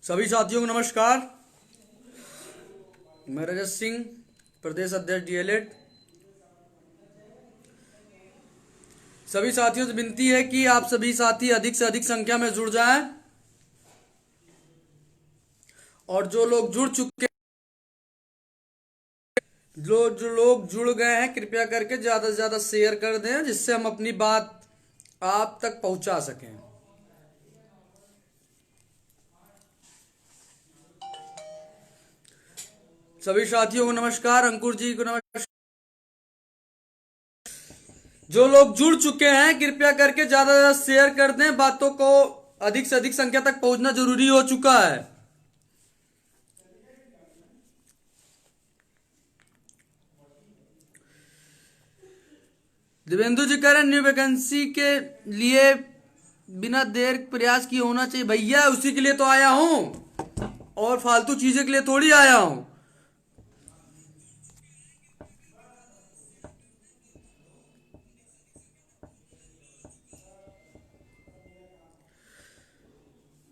सभी साथियों को नमस्कार। मैं रजत सिंह, प्रदेश अध्यक्ष डीएलएड। सभी साथियों से विनती है कि आप सभी साथी अधिक से अधिक संख्या में जुड़ जाएं और जो लोग जुड़ चुके जो लोग जुड़ गए हैं कृपया करके ज्यादा से ज्यादा शेयर कर दें, जिससे हम अपनी बात आप तक पहुंचा सकें। सभी साथियों को नमस्कार, अंकुर जी को नमस्कार। जो लोग जुड़ चुके हैं कृपया करके ज्यादा से ज्यादा शेयर कर दें, बातों को अधिक से अधिक संख्या तक पहुंचना जरूरी हो चुका है। दिवेंदु जी कह रहे हैं न्यू वैकेंसी के लिए बिना देर प्रयास किए होना चाहिए। भैया उसी के लिए तो आया हूं और फालतू चीजें के लिए थोड़ी आया हूं।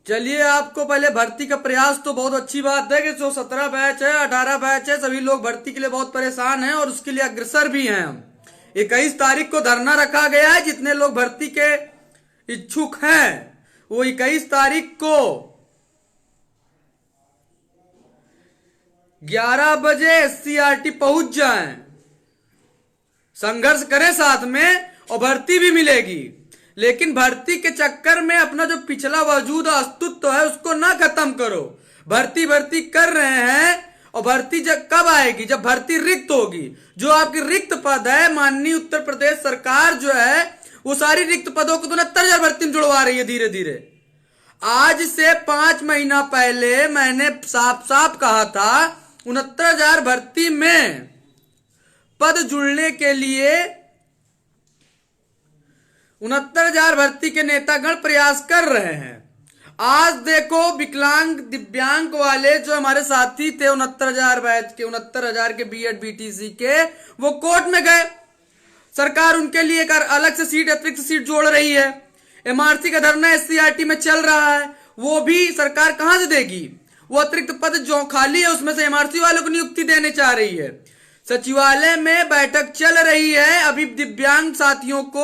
चलिए, आपको पहले भर्ती का प्रयास तो बहुत अच्छी बात है कि जो 17 बैच है, 18 बैच है, सभी लोग भर्ती के लिए बहुत परेशान हैं और उसके लिए अग्रसर भी हैं। हम 21 तारीख को धरना रखा गया है। जितने लोग भर्ती के इच्छुक हैं वो 21 तारीख को 11 बजे SCRT पहुंच जाएं, संघर्ष करें साथ में और भर्ती भी मिलेगी। लेकिन भर्ती के चक्कर में अपना जो पिछला वजूद अस्तित्व है उसको ना खत्म करो। भर्ती भर्ती कर रहे हैं और भर्ती जब कब आएगी? जब भर्ती रिक्त होगी। जो आपकी रिक्त पद है, माननीय उत्तर प्रदेश सरकार जो है वो सारी रिक्त पदों को तो 69,000 भर्ती में जुड़वा रही है धीरे धीरे। आज से 5 महीना पहले मैंने साफ साफ कहा था 69,000 भर्ती में पद जुड़ने के लिए 69,000 भर्ती के नेतागण प्रयास कर रहे हैं। आज देखो विकलांग दिव्यांग वाले जो हमारे साथी थे 69,000 बैच के, 69,000 के बीएड बीटीसी के, वो कोर्ट में गए। सरकार उनके लिए एक अलग से सीट, अतिरिक्त सीट जोड़ रही है। एमआरसी का धरना SCRT में चल रहा है, वो भी सरकार कहां से देगी? वो अतिरिक्त पद जो खाली है उसमें से एमआरसी वालों को नियुक्ति देने चाह रही है। सचिवालय में बैठक चल रही है, अभी दिव्यांग साथियों को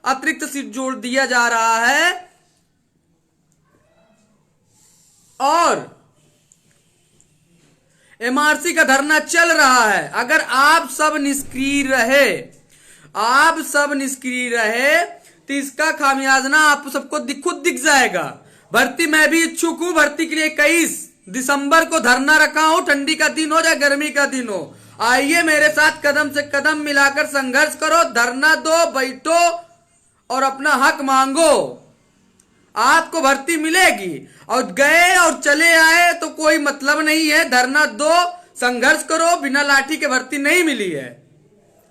अतिरिक्त सीट जोड़ दिया जा रहा है और एमआरसी का धरना चल रहा है। अगर आप सब निष्क्रिय रहे तो इसका खामियाजा आप सबको खुद दिख जाएगा। भर्ती मैं भी इच्छुक हूं। भर्ती के लिए 21 दिसंबर को धरना रखा हूं, ठंडी का दिन हो या गर्मी का दिन हो। आइए मेरे साथ कदम से कदम मिलाकर संघर्ष करो, धरना दो, बैठो और अपना हक मांगो। आपको भर्ती मिलेगी। और गए और चले आए तो कोई मतलब नहीं है। धरना दो, संघर्ष करो। बिना लाठी के भर्ती नहीं मिली है,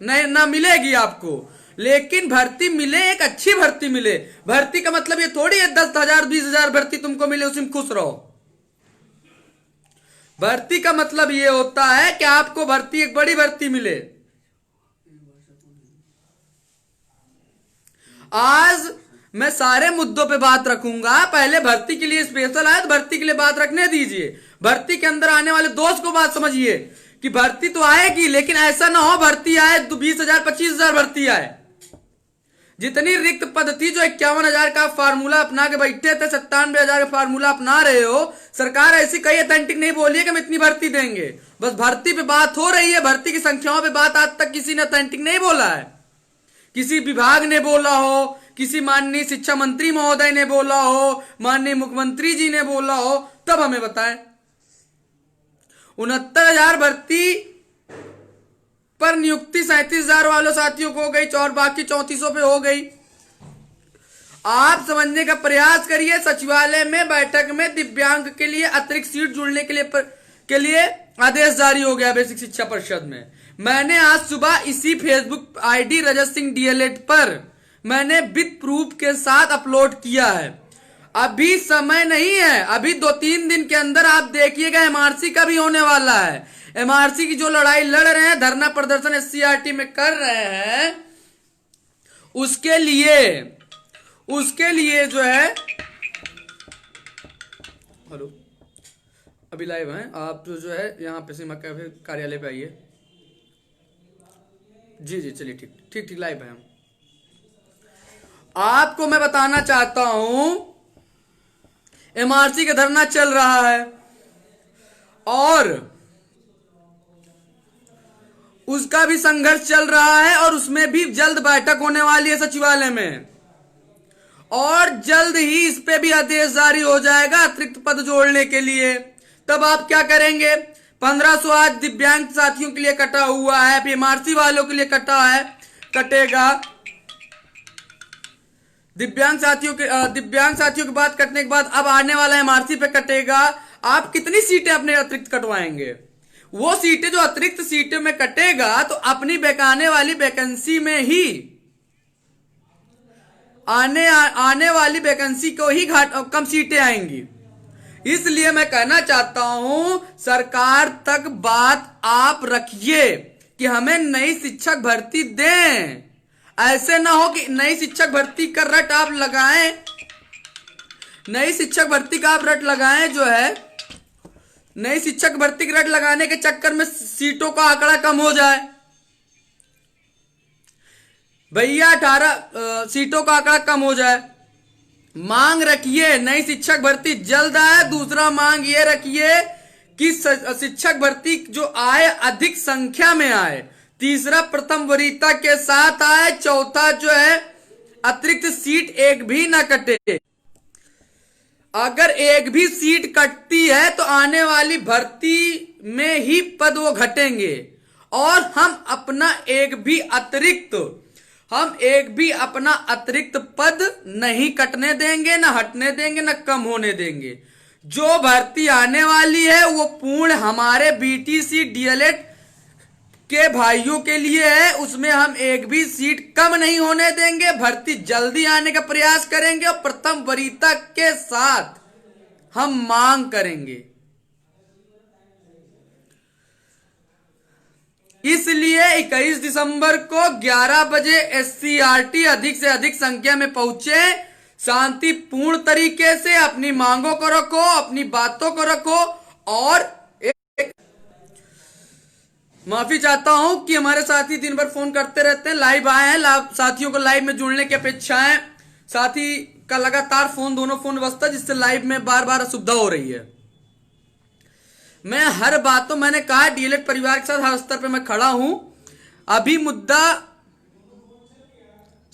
नहीं ना मिलेगी आपको। लेकिन भर्ती मिले, एक अच्छी भर्ती मिले। भर्ती का मतलब ये थोड़ी है 10,000 20,000 भर्ती तुमको मिले उसी में खुश रहो। भर्ती का मतलब ये होता है कि आपको भर्ती, एक बड़ी भर्ती मिले। आज मैं सारे मुद्दों पे बात रखूंगा। पहले भर्ती के लिए स्पेशल आया तो भर्ती के लिए बात रखने दीजिए। भर्ती के अंदर आने वाले दोस्त को बात समझिए कि भर्ती तो आएगी, लेकिन ऐसा ना हो भर्ती आए तो 20,000 25,000 भर्ती आए। जितनी रिक्त पद थी, जो 51,000 का फार्मूला अपना के बैठे थे, 97,000 का फार्मूला अपना रहे हो। सरकार ऐसी कई अथेंटिक नहीं बोली है कि हम इतनी भर्ती देंगे। बस भर्ती पे बात हो रही है। भर्ती की संख्याओं पे बात आज तक किसी ने अथेंटिक नहीं बोला है। किसी विभाग ने बोला हो, किसी माननीय शिक्षा मंत्री महोदय ने बोला हो, माननीय मुख्यमंत्री जी ने बोला हो, तब हमें बताएं। 69,000 भर्ती पर नियुक्ति 37,000 वालों साथियों को हो गई और बाकी 3400 पे हो गई। आप समझने का प्रयास करिए। सचिवालय में बैठक में दिव्यांग के लिए अतिरिक्त सीट जुड़ने के लिए आदेश जारी हो गया बेसिक शिक्षा परिषद में। मैंने आज सुबह इसी फेसबुक आईडी रजत सिंह डीएलएड पर मैंने विद प्रूफ के साथ अपलोड किया है। अभी समय नहीं है, अभी 2-3 दिन के अंदर आप देखिएगा एमआरसी का भी होने वाला है। एमआरसी की जो लड़ाई लड़ रहे हैं, धरना प्रदर्शन SCRT में कर रहे हैं, उसके लिए जो है अभी लाइव हैं आप, जो है यहाँ पे सीमा कैफे कार्यालय पे आइए। जी जी चलिए, ठीक ठीक ठीक, लाइव है हम। आपको मैं बताना चाहता हूं, एमआरसी का धरना चल रहा है और उसका भी संघर्ष चल रहा है और उसमें भी जल्द बैठक होने वाली है सचिवालय में, और जल्द ही इस पे भी आदेश जारी हो जाएगा अतिरिक्त पद जोड़ने के लिए। तब आप क्या करेंगे? 1500 आज दिव्यांग साथियों के लिए कटा हुआ है, एमआरसी वालों के लिए कटा है, कटेगा। दिव्यांग साथियों की बात कटने के बाद अब आने वाला एमआरसी पे कटेगा। आप कितनी सीटें अपने अतिरिक्त कटवाएंगे? वो सीटें जो अतिरिक्त सीटें में कटेगा तो अपनी बेकाने वाली वैकेंसी में ही आने वाली वैकेंसी को ही कम सीटें आएंगी। इसलिए मैं कहना चाहता हूं, सरकार तक बात आप रखिए कि हमें नई शिक्षक भर्ती दें। ऐसे ना हो कि नई शिक्षक भर्ती का रट आप लगाएं, नई शिक्षक भर्ती का आप रट लगाएं, जो है नई शिक्षक भर्ती का रट लगाने के चक्कर में सीटों का आंकड़ा कम हो जाए। भैया 18 सीटों का आंकड़ा कम हो जाए। मांग रखिए नई शिक्षक भर्ती जल्द आए। दूसरा मांग ये रखिए कि शिक्षक भर्ती जो आए अधिक संख्या में आए। तीसरा प्रथम वरीयता के साथ आए। चौथा जो है अतिरिक्त सीट एक भी ना कटे। अगर एक भी सीट कटती है तो आने वाली भर्ती में ही पद वो घटेंगे और हम एक भी अपना अतिरिक्त पद नहीं कटने देंगे, ना हटने देंगे, ना कम होने देंगे। जो भर्ती आने वाली है वो पूर्ण हमारे बीटीसी डीएलएड के भाइयों के लिए है। उसमें हम एक भी सीट कम नहीं होने देंगे। भर्ती जल्दी आने का प्रयास करेंगे और प्रथम वरीयता के साथ हम मांग करेंगे। इसलिए 21 दिसंबर को 11 बजे एससीईआरटी अधिक से अधिक संख्या में पहुंचे। शांतिपूर्ण तरीके से अपनी मांगों को रखो, अपनी बातों को रखो। और माफी चाहता हूं कि हमारे साथी दिन भर फोन करते रहते हैं, लाइव आए हैं, साथियों को लाइव में जुड़ने की अपेक्षा है। साथी का लगातार दोनों फोन व्यवस्था, जिससे लाइव में बार बार असुविधा हो रही है। मैं हर बात तो मैंने कहा डीएलएड परिवार के साथ हर स्तर पे मैं खड़ा हूं। अभी मुद्दा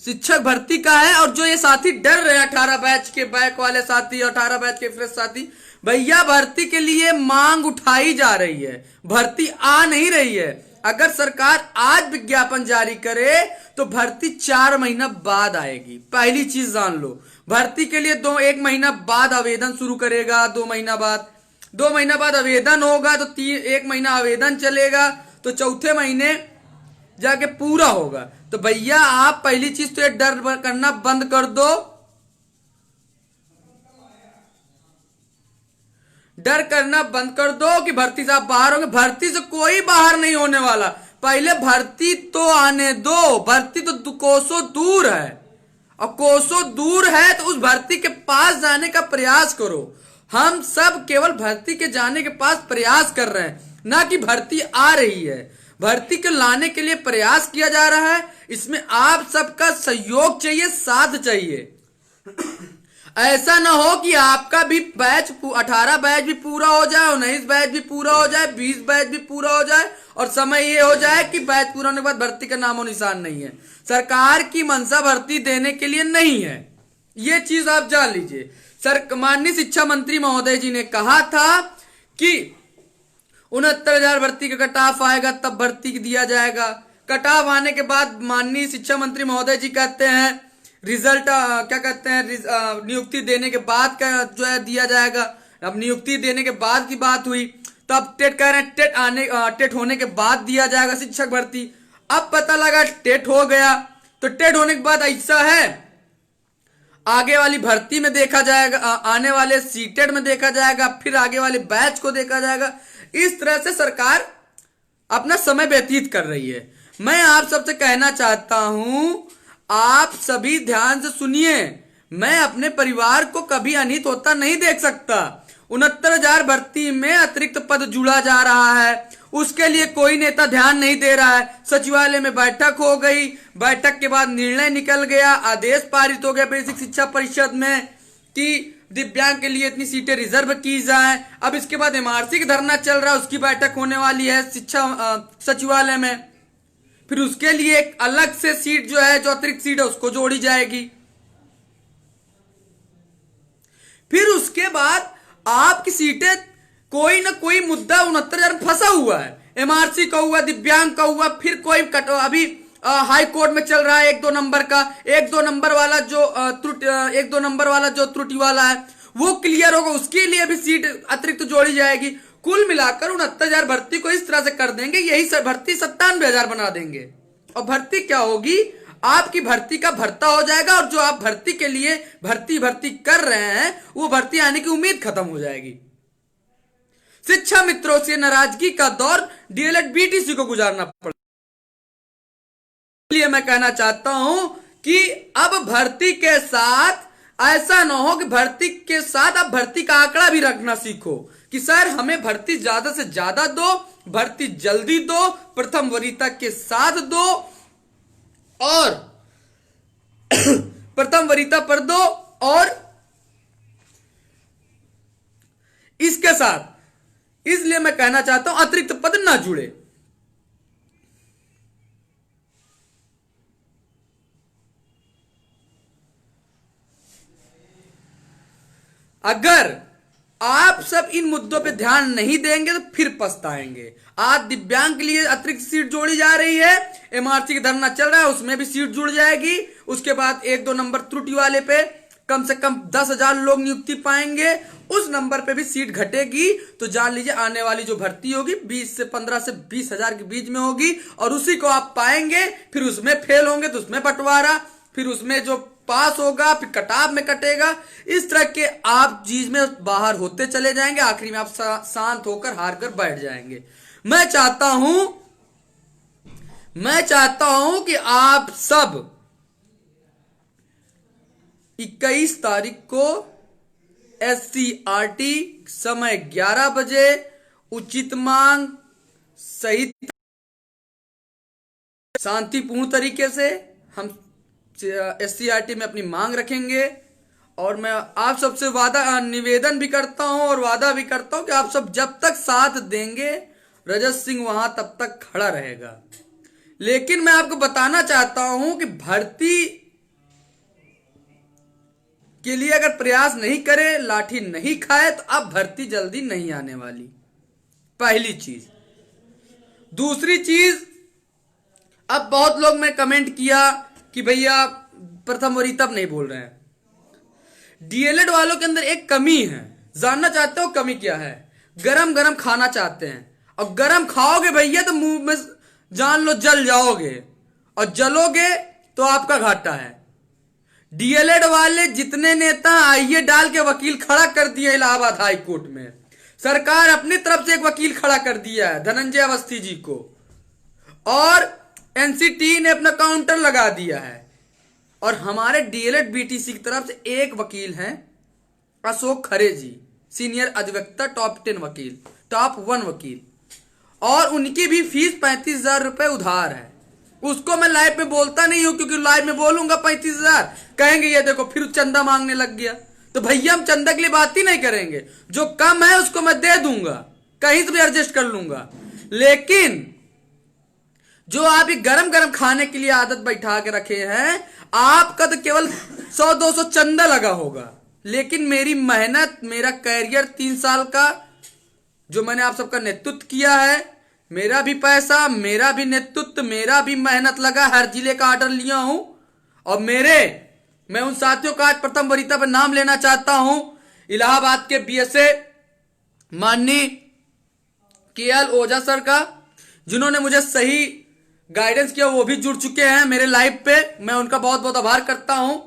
शिक्षक भर्ती का है और जो ये साथी डर रहे 18 बैच के बैक वाले साथी, 18 बैच के फ्रेश साथी, भैया भर्ती के लिए मांग उठाई जा रही है, भर्ती आ नहीं रही है। अगर सरकार आज विज्ञापन जारी करे तो भर्ती 4 महीना बाद आएगी। पहली चीज जान लो, भर्ती के लिए 1 महीना बाद आवेदन शुरू करेगा। 2 महीना बाद आवेदन होगा तो 1 महीना आवेदन चलेगा तो चौथे महीने जाके पूरा होगा। तो भैया आप पहली चीज तो ये डर करना बंद कर दो। डर करना बंद कर दो कि भर्ती से आप बाहर होंगे। भर्ती से कोई बाहर नहीं होने वाला। पहले भर्ती तो आने दो। भर्ती तो कोसों दूर है और कोसों दूर है तो उस भर्ती के पास जाने का प्रयास करो। हम सब केवल भर्ती के जाने के पास प्रयास कर रहे हैं, ना कि भर्ती आ रही है। भर्ती को लाने के लिए प्रयास किया जा रहा है। इसमें आप सबका सहयोग चाहिए, साथ चाहिए। ऐसा ना हो कि आपका भी बैच 18 बैच भी पूरा हो जाए, 19 बैच भी पूरा हो जाए, 20 बैच भी पूरा हो जाए और समय ये हो जाए कि बैच पूरा होने के बाद भर्ती का नामो निशान नहीं है। सरकार की मंशा भर्ती देने के लिए नहीं है, ये चीज आप जान लीजिए। माननीय शिक्षा मंत्री महोदय जी ने कहा था कि 69,000 भर्ती का कटाफ आएगा तब भर्ती दिया जाएगा। कटाफ आने के बाद माननीय शिक्षा मंत्री महोदय जी कहते हैं रिजल्ट क्या कहते हैं नियुक्ति देने के बाद का जो है दिया जाएगा। अब नियुक्ति देने के बाद की बात हुई तो अब टेट कह रहे हैं टेट होने के बाद दिया जाएगा शिक्षक भर्ती। अब पता लगा टेट हो गया तो टेट होने के बाद ऐसा है आगे वाली भर्ती में देखा जाएगा, आने वाले सीटेट में देखा जाएगा, फिर आगे वाले बैच को देखा जाएगा। इस तरह से सरकार अपना समय व्यतीत कर रही है। मैं आप सबसे कहना चाहता हूं, आप सभी ध्यान से सुनिए। मैं अपने परिवार को कभी अनित होता नहीं देख सकता। 69,000 भर्ती में अतिरिक्त पद जुड़ा जा रहा है, उसके लिए कोई नेता ध्यान नहीं दे रहा है। सचिवालय में बैठक हो गई, बैठक के बाद निर्णय निकल गया, आदेश पारित हो गया बेसिक शिक्षा परिषद में कि दिव्यांग के लिए इतनी सीटें रिजर्व की जाएं। अब इसके बाद एमआरसी का धरना चल रहा है, उसकी बैठक होने वाली है शिक्षा सचिवालय में। फिर उसके लिए एक अलग से सीट जो है, जो अतिरिक्त सीट है, उसको जोड़ी जाएगी। फिर उसके बाद आपकी सीटें, कोई ना कोई मुद्दा 69,000 फंसा हुआ है, एमआरसी का हुआ, दिव्यांग का हुआ, फिर कोई अभी हाई कोर्ट में चल रहा है 1-2 नंबर का। 1-2 नंबर वाला जो 1-2 नंबर वाला जो त्रुटि वाला है वो क्लियर होगा, उसके लिए भी सीट अतिरिक्त जोड़ी जाएगी। कुल मिलाकर 69,000 भर्ती को इस तरह से कर देंगे, यही भर्ती 97,000 बना देंगे। और भर्ती क्या होगी, आपकी भर्ती का भर्ता हो जाएगा, और जो आप भर्ती के लिए भर्ती कर रहे हैं वो भर्ती आने की उम्मीद खत्म हो जाएगी। शिक्षा मित्रों से नाराजगी का दौर डीएलएड बीटीसी को गुजारना पड़ा। इसलिए मैं कहना चाहता हूं कि अब भर्ती के साथ ऐसा ना हो कि भर्ती के साथ आप भर्ती का आंकड़ा भी रखना सीखो कि सर हमें भर्ती ज्यादा से ज्यादा दो, भर्ती जल्दी दो, प्रथम वरीयता के साथ दो, और प्रथम वरीयता पर दो, और इसके साथ, इसलिए मैं कहना चाहता हूं अतिरिक्त पद ना जुड़े। अगर आप सब इन मुद्दों पे ध्यान नहीं देंगे तो फिर पछताएंगे। आज दिव्यांग के लिए अतिरिक्त सीट जोड़ी जा रही है, एमआरसी का धरना चल रहा है, उसमें भी सीट जुड़ जाएगी। उसके बाद 1-2 नंबर त्रुटि वाले पे कम से कम 10,000 लोग नियुक्ति पाएंगे, उस नंबर पे भी सीट घटेगी। तो जान लीजिए आने वाली जो भर्ती होगी 15 से 20,000 के बीच में होगी, और उसी को आप पाएंगे। फिर उसमें फेल होंगे तो उसमें बंटवारा, फिर उसमें जो पास होगा फिर कटाव में कटेगा। इस तरह के आप चीज में बाहर होते चले जाएंगे, आखिरी में आप शांत होकर हार कर बैठ जाएंगे। मैं चाहता हूं कि आप सब 21 तारीख को SCRT समय 11 बजे उचित मांग सहित शांतिपूर्ण तरीके से हम SCRT में अपनी मांग रखेंगे। और मैं आप सबसे निवेदन भी करता हूं और वादा भी करता हूं कि आप सब जब तक साथ देंगे रजत सिंह वहां तब तक खड़ा रहेगा। लेकिन मैं आपको बताना चाहता हूं कि भर्ती के लिए अगर प्रयास नहीं करे, लाठी नहीं खाए, तो अब भर्ती जल्दी नहीं आने वाली, पहली चीज। दूसरी चीज, अब बहुत लोग मैं कमेंट किया कि भैया प्रथम वरीयता तब नहीं बोल रहे हैं। डीएलएड वालों के अंदर एक कमी है, जानना चाहते हो कमी क्या है? गरम गरम खाना चाहते हैं, और गरम खाओगे भैया तो मुंह में जान लो जल जाओगे, और जलोगे तो आपका घाटा है। डीएलएड वाले जितने नेता आइए डाल के वकील खड़ा कर दिए इलाहाबाद हाई कोर्ट में, सरकार अपनी तरफ से एक वकील खड़ा कर दिया है धनंजय अवस्थी जी को, और एनसीटी ने अपना काउंटर लगा दिया है। और हमारे डीएलएड बीटीसी की तरफ से एक वकील हैं अशोक खरे जी, सीनियर अधिवक्ता, टॉप 10 वकील, टॉप 1 वकील, और उनकी भी फीस 35,000 रुपए उधार है। उसको मैं लाइव में बोलता नहीं हूं, क्योंकि लाइव में बोलूंगा 35,000 कहेंगे ये देखो फिर चंदा मांगने लग गया। तो भैया हम चंदा के लिए बात ही नहीं करेंगे, जो कम है उसको मैं दे दूंगा, कहीं से भी एडजस्ट कर लूंगा। लेकिन जो आप गरम गरम खाने के लिए आदत बैठा के रखे हैं, आपका तो केवल 100-200 चंदा लगा होगा, लेकिन मेरी मेहनत, मेरा कैरियर 3 साल का जो मैंने आप सबका नेतृत्व किया है, मेरा भी पैसा, मेरा भी नेतृत्व, मेरा भी मेहनत लगा, हर जिले का ऑर्डर लिया हूं। और मैं उन साथियों का आज प्रथम वरीयता पर नाम लेना चाहता हूं। इलाहाबाद के बीएसए माननीय केएल ओझा सर का, जिन्होंने मुझे सही गाइडेंस किया, वो भी जुड़ चुके हैं मेरे लाइव पे, मैं उनका बहुत बहुत आभार करता हूं।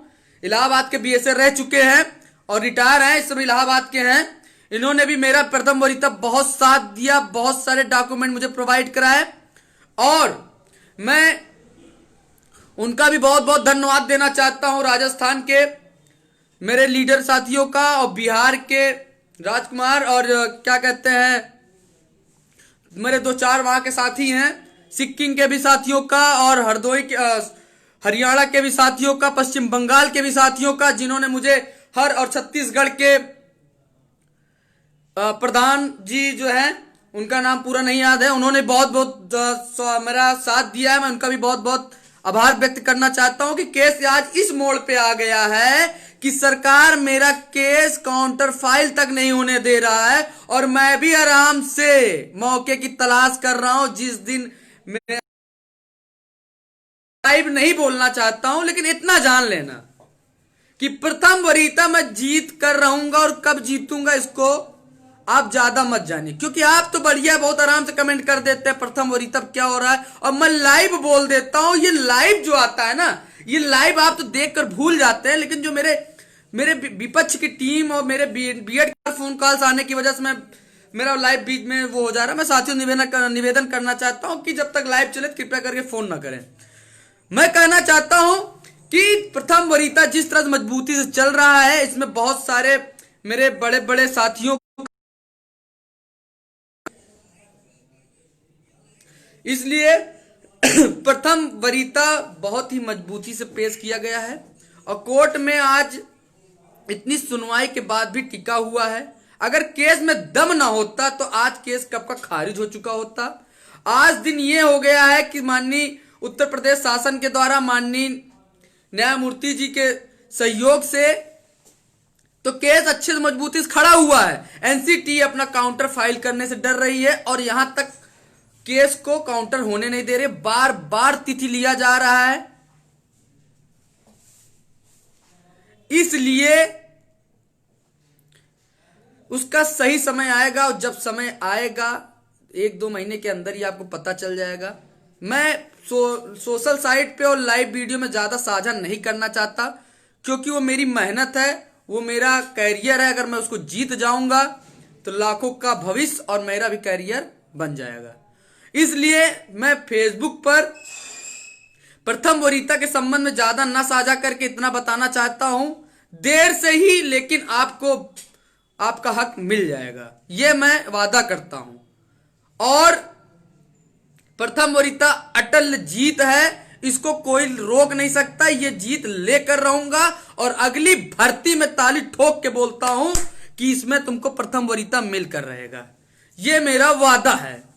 इलाहाबाद के बीएसए रह चुके हैं और रिटायर हैं, इस समय इलाहाबाद के हैं। इन्होंने भी मेरा प्रथम वरीयता बहुत साथ दिया, बहुत सारे डॉक्यूमेंट मुझे प्रोवाइड कराए, और मैं उनका भी बहुत बहुत धन्यवाद देना चाहता हूं। राजस्थान के मेरे लीडर साथियों का और बिहार के राजकुमार और क्या कहते हैं, मेरे दो चार वहां के साथी हैं, सिक्किम के भी साथियों का और हरदोई के हरियाणा के भी साथियों का, पश्चिम बंगाल के भी साथियों का, जिन्होंने मुझे हर और छत्तीसगढ़ के प्रधान जी जो है, उनका नाम पूरा नहीं याद है, उन्होंने बहुत बहुत मेरा साथ दिया है। मैं उनका भी बहुत बहुत आभार व्यक्त करना चाहता हूं कि केस आज इस मोड़ पे आ गया है कि सरकार मेरा केस काउंटर फाइल तक नहीं होने दे रहा है और मैं भी आराम से मौके की तलाश कर रहा हूं। जिस दिन मैं लाइव नहीं बोलना चाहता हूं, लेकिन इतना जान लेना कि प्रथम वरीयता मैं जीत कर रहूंगा, और कब जीतूंगा इसको आप ज्यादा मत जानिए, क्योंकि आप तो बढ़िया बहुत आराम से कमेंट कर देते हैं प्रथम वरीयता क्या हो रहा है, और मैं लाइव बोल देता हूं। ये लाइव जो आता है ना, ये लाइव आप तो देखकर भूल जाते हैं, लेकिन जो मेरे विपक्ष की टीम और मेरे बीएड फोन कॉल्स आने की वजह से मेरा लाइव बीच में वो हो जा रहा है। मैं साथियों निवेदन करना चाहता हूं कि जब तक लाइव चले कृपया करके फोन ना करें। मैं कहना चाहता हूं कि प्रथम वरीयता जिस तरह मजबूती से चल रहा है, इसमें बहुत सारे मेरे बड़े बड़े साथियों, इसलिए प्रथम वरीयता बहुत ही मजबूती से पेश किया गया है और कोर्ट में आज इतनी सुनवाई के बाद भी टिका हुआ है। अगर केस में दम ना होता तो आज केस कब का खारिज हो चुका होता। आज दिन ये हो गया है कि माननीय उत्तर प्रदेश शासन के द्वारा माननीय न्यायमूर्ति जी के सहयोग से तो केस अच्छे से मजबूती से खड़ा हुआ है। एनसीटी अपना काउंटर फाइल करने से डर रही है और यहां तक केस को काउंटर होने नहीं दे रहे, बार बार तिथि लिया जा रहा है। इसलिए उसका सही समय आएगा और जब समय आएगा 1-2 महीने के अंदर ही आपको पता चल जाएगा। मैं सोशल साइट पे और लाइव वीडियो में ज्यादा साझा नहीं करना चाहता, क्योंकि वो मेरी मेहनत है, वो मेरा कैरियर है। अगर मैं उसको जीत जाऊंगा तो लाखों का भविष्य और मेरा भी कैरियर बन जाएगा। इसलिए मैं फेसबुक पर प्रथम वरीयता के संबंध में ज्यादा न साझा करके इतना बताना चाहता हूं, देर से ही लेकिन आपको आपका हक मिल जाएगा, यह मैं वादा करता हूं। और प्रथम वरीयता अटल जीत है, इसको कोई रोक नहीं सकता। ये जीत लेकर रहूंगा और अगली भर्ती में ताली ठोक के बोलता हूं कि इसमें तुमको प्रथम वरीयता मिलकर रहेगा। यह मेरा वादा है।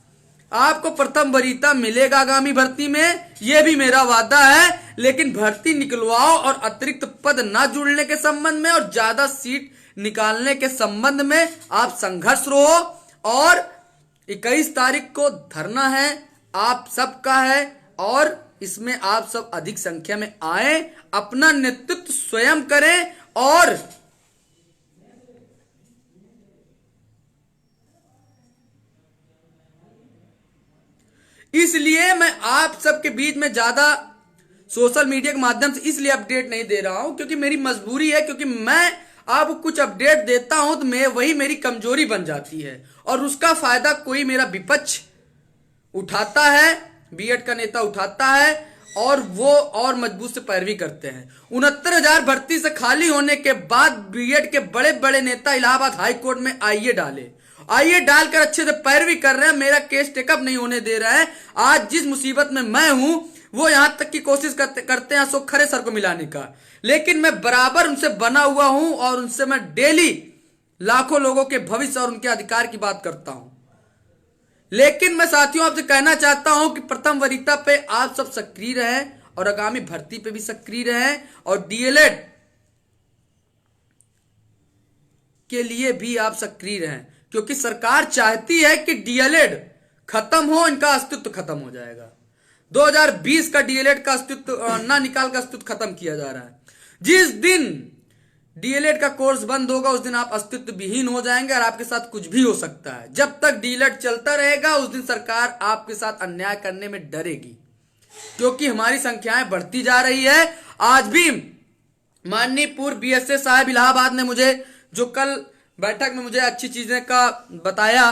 आपको प्रथम वरीयता मिलेगा आगामी भर्ती में, यह भी मेरा वादा है। लेकिन भर्ती निकलवाओ और अतिरिक्त पद ना जुड़ने के संबंध में और ज्यादा सीट निकालने के संबंध में आप संघर्ष रहो। और 21 तारीख को धरना है, आप सबका है और इसमें आप सब अधिक संख्या में आए, अपना नेतृत्व स्वयं करें। और इसलिए मैं आप सबके बीच में ज्यादा सोशल मीडिया के माध्यम से इसलिए अपडेट नहीं दे रहा हूं, क्योंकि मेरी मजबूरी है, क्योंकि मैं आपको कुछ अपडेट देता हूं तो मैं वही मेरी कमजोरी बन जाती है और उसका फायदा कोई मेरा विपक्ष उठाता है, बीएड का नेता उठाता है और वो और मजबूत से पैरवी करते हैं। 69,000 भर्ती से खाली होने के बाद बीएड के बड़े बड़े नेता इलाहाबाद हाई कोर्ट में आईए डालकर अच्छे से पैरवी कर रहे हैं, मेरा केस टेकअप नहीं होने दे रहा है। आज जिस मुसीबत में मैं हूं वो यहां तक की कोशिश करते हैं अशोक खरे सर को मिलाने का, लेकिन मैं बराबर उनसे बना हुआ हूं और उनसे मैं डेली लाखों लोगों के भविष्य और उनके अधिकार की बात करता हूं। लेकिन मैं साथियों आपसे कहना चाहता हूं कि प्रथम वरीयता पे आप सब सक्रिय रहें और आगामी भर्ती पे भी सक्रिय रहें और डीएलएड के लिए भी आप सक्रिय रहें, क्योंकि सरकार चाहती है कि डीएलएड खत्म हो, इनका अस्तित्व खत्म हो जाएगा। 2020 का डीएलएड का अस्तित्व ना निकाल का अस्तित्व खत्म किया जा रहा है। जिस दिन डीएलएड का कोर्स बंद होगा उस दिन आप अस्तित्व विहीन हो जाएंगे और आपके साथ कुछ भी हो सकता है। जब तक डीएलएड चलता रहेगा उस दिन सरकार आपके साथ अन्याय करने में डरेगी, क्योंकि हमारी संख्याएं बढ़ती जा रही है। आज भी माननीय पूर्व बीएसए साहब इलाहाबाद ने मुझे जो कल बैठक में मुझे अच्छी चीजें का बताया,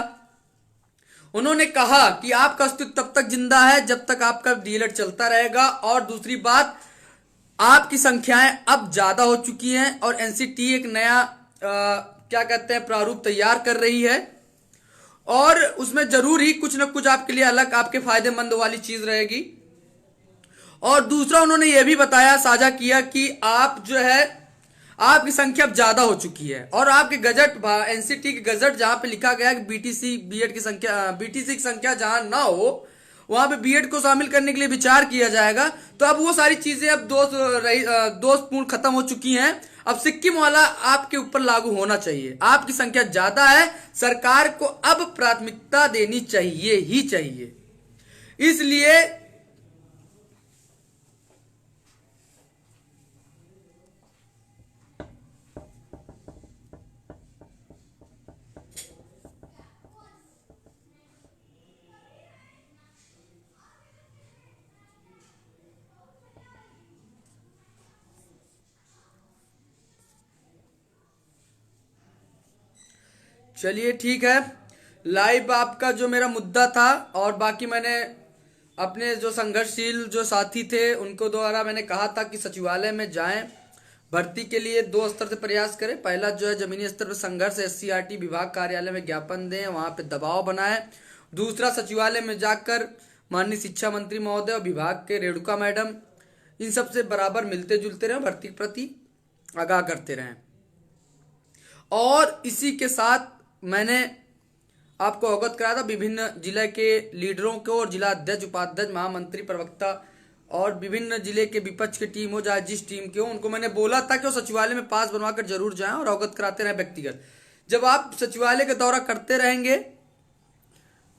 उन्होंने कहा कि आपका अस्तित्व तब तक जिंदा है जब तक आपका डीएलएड चलता रहेगा। और दूसरी बात, आपकी संख्याएं अब ज्यादा हो चुकी हैं और एनसीटी एक नया क्या कहते हैं प्रारूप तैयार कर रही है, और उसमें जरूर ही कुछ ना कुछ आपके लिए अलग आपके फायदेमंद वाली चीज रहेगी। और दूसरा उन्होंने यह भी बताया, साझा किया कि आप जो है आपकी संख्या अब ज्यादा हो चुकी है, और आपके गजट एनसीटी के गजट जहां पे लिखा गया कि बीटीसी बीएड की संख्या बीटीसी की संख्या जहां ना हो वहां पे बीएड को शामिल करने के लिए विचार किया जाएगा। तो अब वो सारी चीजें अब दोषपूर्ण खत्म हो चुकी हैं। अब सिक्किम वाला आपके ऊपर लागू होना चाहिए। आपकी संख्या ज्यादा है, सरकार को अब प्राथमिकता देनी चाहिए ही चाहिए। इसलिए चलिए ठीक है, लाइव आपका जो मेरा मुद्दा था, और बाकी मैंने अपने जो संघर्षशील जो साथी थे उनको द्वारा मैंने कहा था कि सचिवालय में जाएं, भर्ती के लिए 2 स्तर से प्रयास करें। पहला जो है जमीनी स्तर पर संघर्ष, एससीईआरटी विभाग कार्यालय में ज्ञापन दें, वहां पे दबाव बनाएं। दूसरा सचिवालय में जाकर माननीय शिक्षा मंत्री महोदय और विभाग के रेणुका मैडम इन सबसे बराबर मिलते जुलते रहें, भर्ती के प्रति आगाह करते रहें। और इसी के साथ मैंने आपको अवगत कराया था विभिन्न जिले के लीडरों को, और जिला अध्यक्ष, उपाध्यक्ष, महामंत्री, प्रवक्ता और विभिन्न जिले के विपक्ष की टीम हो, चाहे जिस टीम के हो, उनको मैंने बोला था कि वो सचिवालय में पास बनवाकर जरूर जाएं और अवगत कराते रहें व्यक्तिगत। जब आप सचिवालय का दौरा करते रहेंगे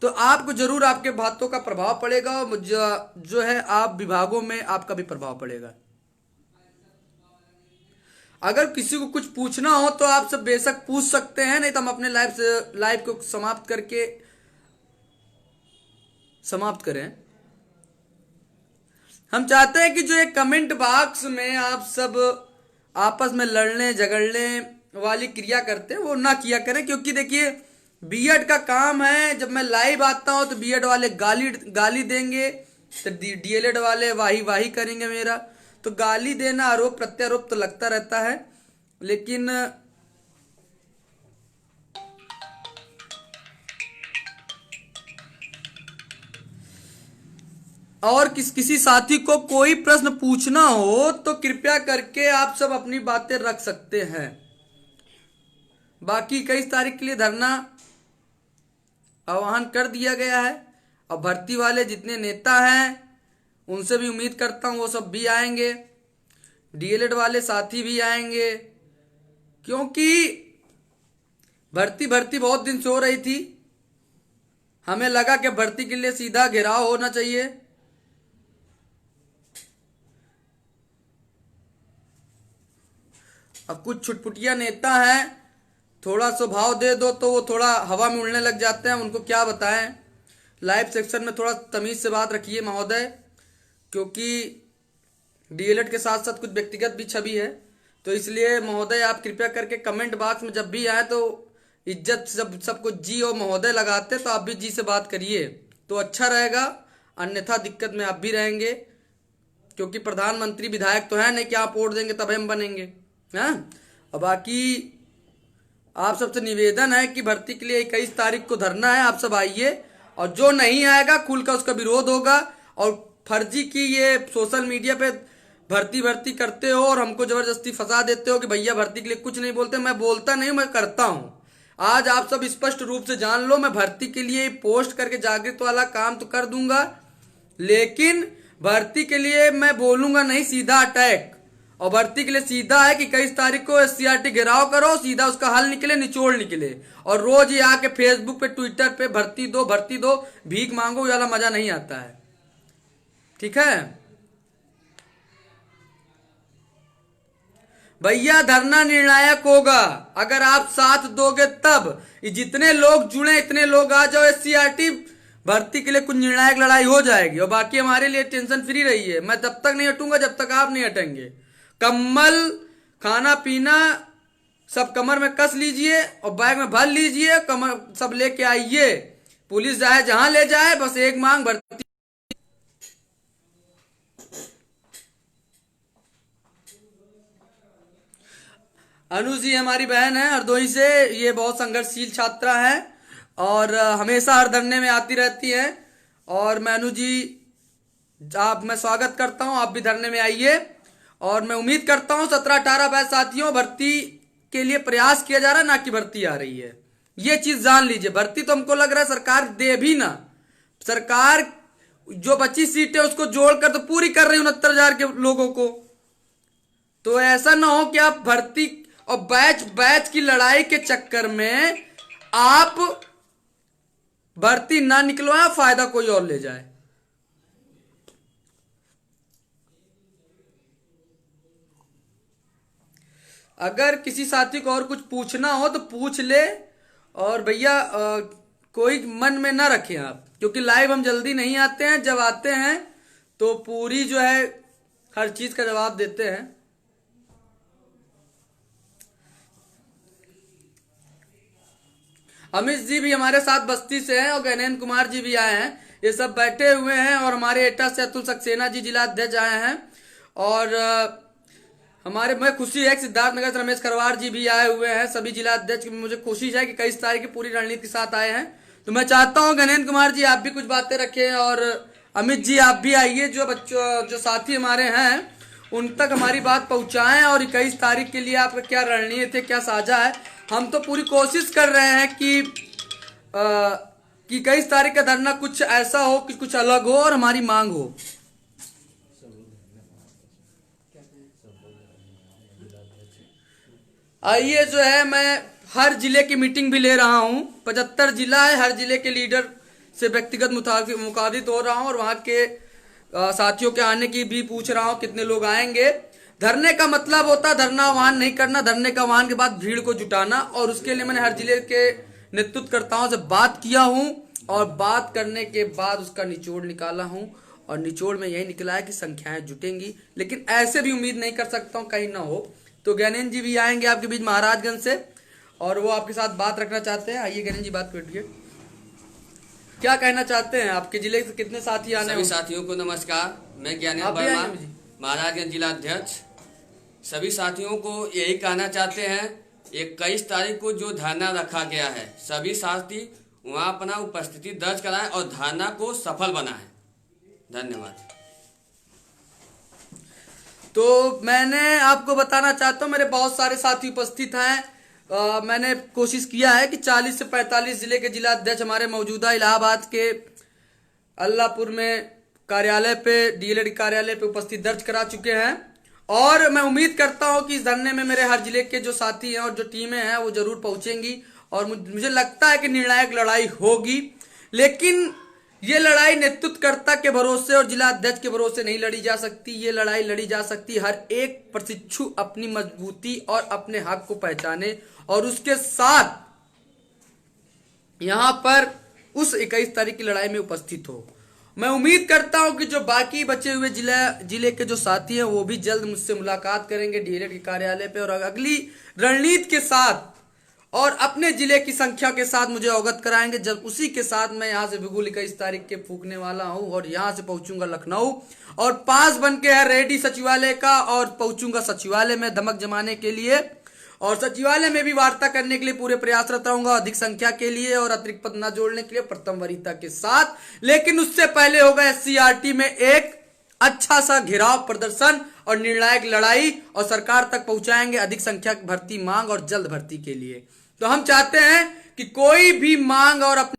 तो आपको जरूर आपके बातों का प्रभाव पड़ेगा, और जो है आप विभागों में आपका भी प्रभाव पड़ेगा। अगर किसी को कुछ पूछना हो तो आप सब बेशक पूछ सकते हैं, नहीं तो हम अपने लाइव को समाप्त करें। हम चाहते हैं कि जो एक कमेंट बॉक्स में आप सब आपस में लड़ने झगड़ने वाली क्रिया करते हैं वो ना किया करें, क्योंकि देखिए बीएड का काम है। जब मैं लाइव आता हूं तो बीएड वाले गाली देंगे, तो डीएलएड वाले वाही वाही करेंगे मेरा। तो गाली देना, आरोप प्रत्यारोप तो लगता रहता है, लेकिन और किसी साथी को कोई प्रश्न पूछना हो तो कृपया करके आप सब अपनी बातें रख सकते हैं। बाकी 21 तारीख के लिए धरना आह्वान कर दिया गया है, और भर्ती वाले जितने नेता हैं उनसे भी उम्मीद करता हूं वो सब भी आएंगे, डीएलएड वाले साथी भी आएंगे, क्योंकि भर्ती बहुत दिन से हो रही थी। हमें लगा कि भर्ती के लिए सीधा घेराव होना चाहिए। अब कुछ छुटपुटिया नेता हैं, थोड़ा स्वभाव दे दो तो वो थोड़ा हवा में उड़ने लग जाते हैं, उनको क्या बताएं। लाइव सेक्शन में थोड़ा तमीज से बात रखिए महोदय, क्योंकि डीएलएड के साथ साथ कुछ व्यक्तिगत भी छवि है। तो इसलिए महोदय आप कृपया करके कमेंट बॉक्स में जब भी आए तो इज्जत सबको जी और महोदय लगाते, तो आप भी जी से बात करिए तो अच्छा रहेगा, अन्यथा दिक्कत में आप भी रहेंगे, क्योंकि प्रधानमंत्री विधायक तो है नहीं कि आप वोट देंगे तब हम बनेंगे। हाँ, और बाकी आप सबसे निवेदन है कि भर्ती के लिए 21 तारीख को धरना है, आप सब आइए, और जो नहीं आएगा खुल का उसका विरोध होगा। और फर्जी की ये सोशल मीडिया पे भर्ती करते हो और हमको जबरदस्ती फंसा देते हो कि भैया भर्ती के लिए कुछ नहीं बोलते। मैं बोलता नहीं, मैं करता हूं। आज आप सब स्पष्ट रूप से जान लो, मैं भर्ती के लिए पोस्ट करके जागृत वाला काम तो कर दूंगा, लेकिन भर्ती के लिए मैं बोलूंगा नहीं सीधा अटैक। और भर्ती के लिए सीधा है कि 21 तारीख को एससीईआरटी घेराव करो, सीधा उसका हल निकले, निचोड़ निकले। और रोज ये आके फेसबुक पे ट्विटर पे भर्ती दो भीख मांगो वाला मजा नहीं आता है। ठीक है भैया, धरना निर्णायक होगा अगर आप साथ दोगे तब। जितने लोग जुड़े इतने लोग आ जाओ, एससीईआरटी भर्ती के लिए कुछ निर्णायक लड़ाई हो जाएगी। और बाकी हमारे लिए टेंशन फ्री रहिए, मैं तब तक नहीं हटूंगा जब तक आप नहीं हटेंगे। कम्बल, खाना पीना सब कमर में कस लीजिए और बैग में भर लीजिए, कमर सब लेके आइए। पुलिस जाए जहां ले जाए, बस एक मांग भर्ती। अनु जी हमारी बहन है हरदोई से। ये बहुत संघर्षशील छात्रा है और हमेशा हर धरने में आती रहती है। और मैं अनु जी मैं स्वागत करता हूं, आप भी धरने में आइए। और मैं उम्मीद करता हूं 17-18 बैच साथियों, भर्ती के लिए प्रयास किया जा रहा है, ना कि भर्ती आ रही है। ये चीज जान लीजिए। भर्ती तो हमको लग रहा है सरकार दे भी ना, सरकार जो 25 सीटें उसको जोड़कर तो पूरी कर रही 69,000 के लोगों को। तो ऐसा ना हो कि आप भर्ती और बैच बैच की लड़ाई के चक्कर में आप भर्ती ना निकलवाए, फायदा कोई और ले जाए। अगर किसी साथी को और कुछ पूछना हो तो पूछ ले। और भैया कोई मन में ना रखें आप, क्योंकि लाइव हम जल्दी नहीं आते हैं। जब आते हैं तो पूरी जो है हर चीज का जवाब देते हैं। अमित जी भी हमारे साथ बस्ती से हैं और गणेन कुमार जी भी आए हैं। ये सब बैठे हुए हैं। और हमारे एटा से अतुल सक्सेना जी जिला अध्यक्ष आए हैं। और हमारे में खुशी है कि सिद्धार्थनगर से रमेश खरवार जी भी आए हुए हैं। सभी जिला अध्यक्ष, मुझे खुशी है कि 21 तारीख की पूरी रणनीति के साथ आए हैं। तो मैं चाहता हूं गणेन कुमार जी आप भी कुछ बातें रखें और अमित जी आप भी आइए। जो साथी हमारे हैं उन तक हमारी बात पहुंचाएं और 21 तारीख के लिए आपका क्या रणनीति है, क्या साझा है। हम तो पूरी कोशिश कर रहे हैं कि 21 तारीख का धरना कुछ ऐसा हो कि कुछ अलग हो और हमारी मांग हो। आइए जो है मैं हर जिले की मीटिंग भी ले रहा हूं। 75 जिला है, हर जिले के लीडर से व्यक्तिगत मुखातिब हो रहा हूं और वहां के साथियों के आने की भी पूछ रहा हूं कितने लोग आएंगे। धरने का मतलब होता है धरना आह्वान नहीं करना, धरने का आह्वान के बाद भीड़ को जुटाना। और उसके लिए मैंने हर जिले के नेतृत्वकर्ताओं से बात किया हूं और बात करने के बाद उसका निचोड़ निकाला हूं। और निचोड़ में यही निकला है कि संख्याएं जुटेंगी, लेकिन ऐसे भी उम्मीद नहीं कर सकता हूं कहीं ना हो। तो गणेन जी भी आएंगे आपके बीच महाराजगंज से और वो आपके साथ बात रखना चाहते हैं। आइए गणेन जी बात करिए, क्या कहना चाहते हैं? आपके जिले से कितने साथी आने? सभी साथियों को नमस्कार। मैं ज्ञानेंद्र वर्मा, महाराजगंज जिला अध्यक्ष। सभी साथियों को यही कहना चाहते हैं 21 तारीख को जो धरना रखा गया है, सभी साथी वहां अपना उपस्थिति दर्ज कराएं और धरना को सफल बनाएं। धन्यवाद। तो मैंने आपको बताना चाहता हूं मेरे बहुत सारे साथी उपस्थित हैं। मैंने कोशिश किया है कि 40 से 45 जिले के जिला अध्यक्ष हमारे मौजूदा इलाहाबाद के अल्लाहपुर में कार्यालय पे, डीएलएड कार्यालय पे उपस्थित दर्ज करा चुके हैं। और मैं उम्मीद करता हूं कि इस धरने में मेरे हर जिले के जो साथी हैं और जो टीमें हैं वो जरूर पहुंचेंगी। और मुझे लगता है कि निर्णायक लड़ाई होगी, लेकिन ये लड़ाई नेतृत्वकर्ता के भरोसे और जिला अध्यक्ष के भरोसे नहीं लड़ी जा सकती। ये लड़ाई लड़ी जा सकती हर एक प्रशिक्षु अपनी मजबूती और अपने हक को पहचाने और उसके साथ यहां पर उस 21 तारीख की लड़ाई में उपस्थित हो। मैं उम्मीद करता हूं कि जो बाकी बचे हुए जिले के जो साथी हैं वो भी जल्द मुझसे मुलाकात करेंगे डीएलएड के कार्यालय पे और अगली रणनीति के साथ और अपने जिले की संख्या के साथ मुझे अवगत कराएंगे। जब उसी के साथ मैं यहां से बिगुल 21 तारीख के फूकने वाला हूं और यहां से पहुंचूंगा लखनऊ और पास बन के है रेडी सचिवालय का और पहुंचूंगा सचिवालय में धमक जमाने के लिए। और सचिवालय में भी वार्ता करने के लिए पूरे प्रयासरत रहूंगा, अधिक संख्या के लिए और अतिरिक्त पद न जोड़ने के लिए प्रथम वरीयता के साथ। लेकिन उससे पहले होगा एससीईआरटी में एक अच्छा सा घेराव प्रदर्शन और निर्णायक लड़ाई और सरकार तक पहुंचाएंगे अधिक संख्या की भर्ती मांग और जल्द भर्ती के लिए। तो हम चाहते हैं कि कोई भी मांग और